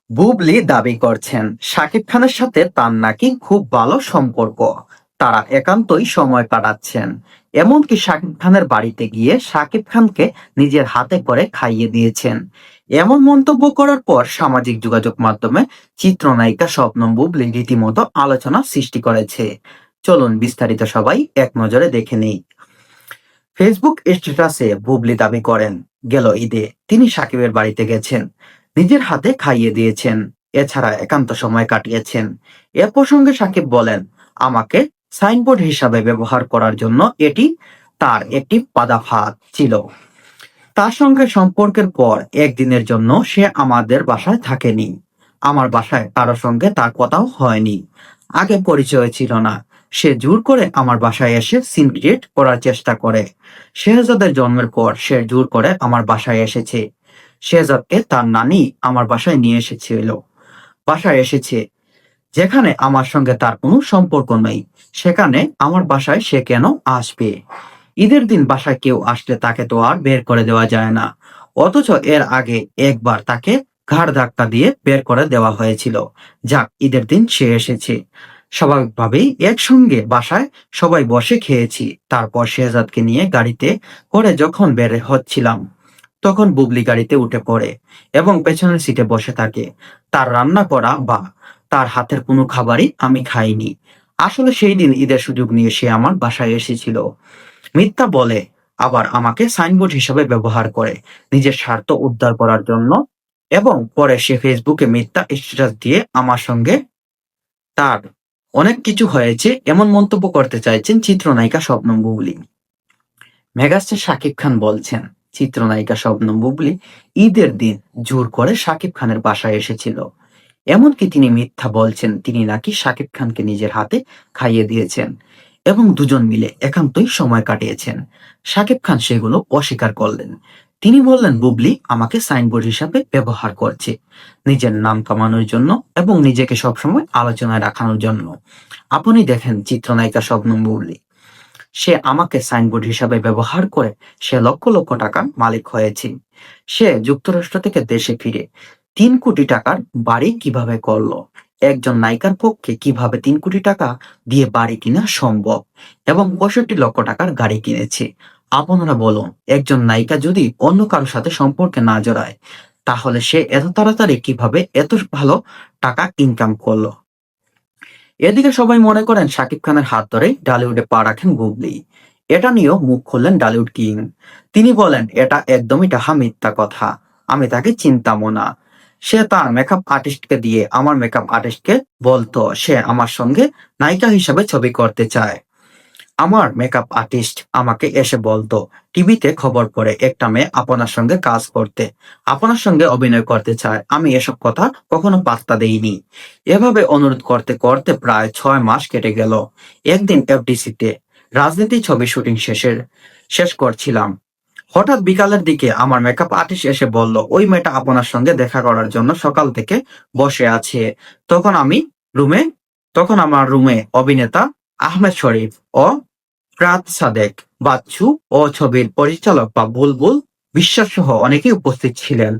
বুবলি দাবি করছেন শাকিব খানের সাথে তার নাকি খুব ভালো সম্পর্ক। তারা একান্তই সময় কাটাচ্ছেন। এমনকি শাকিব খানের বাড়িতে গিয়ে শাকিব খানকে নিজের হাতে করে খাইয়ে দিয়েছেন। এমন মন্তব্য করার পর সামাজিক যোগাযোগ মাধ্যমে চিত্রনায়িকা শবনম বুবলি রীতিমতো আলোচনা সৃষ্টি করেছে। চলুন বিস্তারিত সবাই এক নজরে দেখে নেই। ফেসবুক স্ট্যাটাসে বুবলি দাবি করেন, গেল ঈদে তিনি সাকিবের বাড়িতে গেছেন, নিজের হাতে খাইয়ে দিয়েছেন, এছাড়া একান্ত সময় কাটিয়েছেন। এ প্রসঙ্গে সাকিব বলেন, আমাকে সাইনবোর্ড হিসাবে ব্যবহার করার জন্য এটি তার একটি পাদাঘাত ছিল। তার সঙ্গে সম্পর্কের পর একদিনের জন্য সে আমাদের বাসায় থাকেনি। আমার বাসায় কারো সঙ্গে তার কথাও হয়নি। আগে পরিচয় ছিল না। সে জোর করে আমার বাসায় এসে সিন ক্রিয়েট করার চেষ্টা করে। শেহজাদের জন্মের পর সে জোর করে আমার বাসায় এসেছে। শেহজাদকে তার নানি আমার বাসায় নিয়ে বাসায় এসেছে, যেখানে আমার সঙ্গে তার কোনো সম্পর্ক নেই। সেখানে আমার বাসায় সে কেন আসবে? ঈদের দিন বাসায় কেউ আসলে তাকে তো আর বের করে দেওয়া যায় না। অথচ এর আগে একবার তাকে ঘাড় ধাক্কা দিয়ে বের করে দেওয়া হয়েছিল। যাক, ঈদের দিন সে এসেছে। স্বাভাবিকভাবেই একসঙ্গে বাসায় সবাই বসে খেয়েছি। তারপর শেহজাদকে নিয়ে গাড়িতে করে যখন বের হচ্ছিলাম, তখন বুবলি গাড়িতে উঠে পড়ে এবং পেছনের সিটে বসে থাকে। তার রান্না করা বা তার হাতের কোনো খাবারই আমি খাইনি। আসলে সেই দিন ঈদের সুযোগ নিয়ে সে আমার বাসায় এসেছিল। মিথ্যা বলে, আবার আমাকে সাইনবোর্ড হিসেবে ব্যবহার করে নিজের স্বার্থ উদ্ধার করার জন্য। এবং পরে সে ফেসবুকে মিথ্যা স্ট্যাটাস দিয়ে আমার সঙ্গে তার অনেক কিছু হয়েছে এমন মন্তব্য করতে চাইছেন চিত্রনায়িকা শবনম বুবলি। মেগাস্টার শাকিব খান বলছেন, চিত্রনায়িকা শবনম বুবলি ঈদের দিন জোর করে শাকিব খানের বাসায় এসেছিল। এমনকি তিনি মিথ্যা বলছেন তিনি নাকি শাকিব খানকে নিজের হাতে খাইয়ে দিয়েছেন এবং দুজন মিলে একান্তই সময় কাটিয়েছেন। শাকিব খান সেগুলো অস্বীকার করলেন। তিনি বললেন, বুবলি আমাকে সাইনবোর্ড হিসাবে ব্যবহার করছে নিজের নাম কামানোর জন্য এবং নিজেকে সবসময় আলোচনায় রাখানোর জন্য। আপনি দেখেন চিত্রনায়িকা শবনম বুবলি, সে আমাকে সাইনবোর্ড হিসাবে ব্যবহার করে সে লক্ষ লক্ষ টাকার মালিক হয়েছে। সে যুক্তরাষ্ট্র থেকে দেশে ফিরে 3 কোটি টাকার বাড়ি কিভাবে করলো? একজন নায়িকার পক্ষে কিভাবে 3 কোটি টাকা দিয়ে বাড়ি কিনা সম্ভব? এবং 65 লক্ষ টাকার গাড়ি কিনেছে। আপনারা বলুন, একজন নায়িকা যদি অন্য কারোর সাথে সম্পর্কে না জড়ায়, তাহলে সে এত তাড়াতাড়ি কিভাবে এত ভালো টাকা ইনকাম করলো? এদিকে সবাই মনে করেন শাকিব খানের হাত ধরে ঢালিউডে পা রাখেন বুবলি। এটা নিয়েও মুখ খুললেন ঢালিউড কিং। তিনি বলেন, এটা একদমই ডাহা মিথ্যা কথা। আমি তাকে চিনতামও না। সে তার মেকআপ আর্টিস্টকে দিয়ে আমার মেকআপ আর্টিস্টকে বলতো সে আমার সঙ্গে নায়িকা হিসাবে ছবি করতে চায়। আমার মেকআপ আর্টিস্ট আমাকে এসে বলতো, টিভিতে খবর পড়ে একটা মেয়ে আপনার সঙ্গে কাজ করতে, আপনার সঙ্গে অভিনয় করতে চায়। আমি এসব কথা কখনো পাত্তা দেইনি। এভাবে অনুরোধ করতে করতে প্রায় 6 মাস কেটে গেল। একদিন এফডিসিতে রাজনীতি ছবি শুটিং শেষ করছিলাম। হঠাৎ বিকালের দিকে আমার মেকআপ আর্টিস্ট এসে বলল, ওই মেয়েটা আপনার সঙ্গে দেখা করার জন্য সকাল থেকে বসে আছে। তখন আমি রুমে তখন আমার রুমে অভিনেতা আহমেদ শরীফ ও রাত সাদেক, বাচ্চু ও ছবির পরিচালক বা বুলবুল বিশ্বাস সহ অনেকেই উপস্থিত ছিলেন।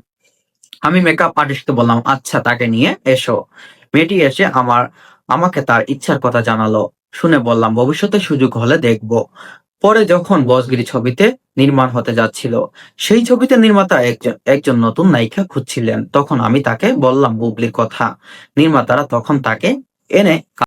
আমি মেকআপ আর্টিস্টকে বললাম, আচ্ছা তাকে নিয়ে এসো। মেয়েটি এসে আমাকে তার ইচ্ছার কথা জানালো। শুনে বললাম, ভবিষ্যতে সুযোগ হলে দেখব। পরে যখন বসগিরি ছবিতে নির্মাণ হতে যাচ্ছিল, সেই ছবিতে নির্মাতা একজন নতুন নায়িকা খুঁজছিলেন। তখন আমি তাকে বললাম বুবলির কথা। নির্মাতারা তখন তাকে এনে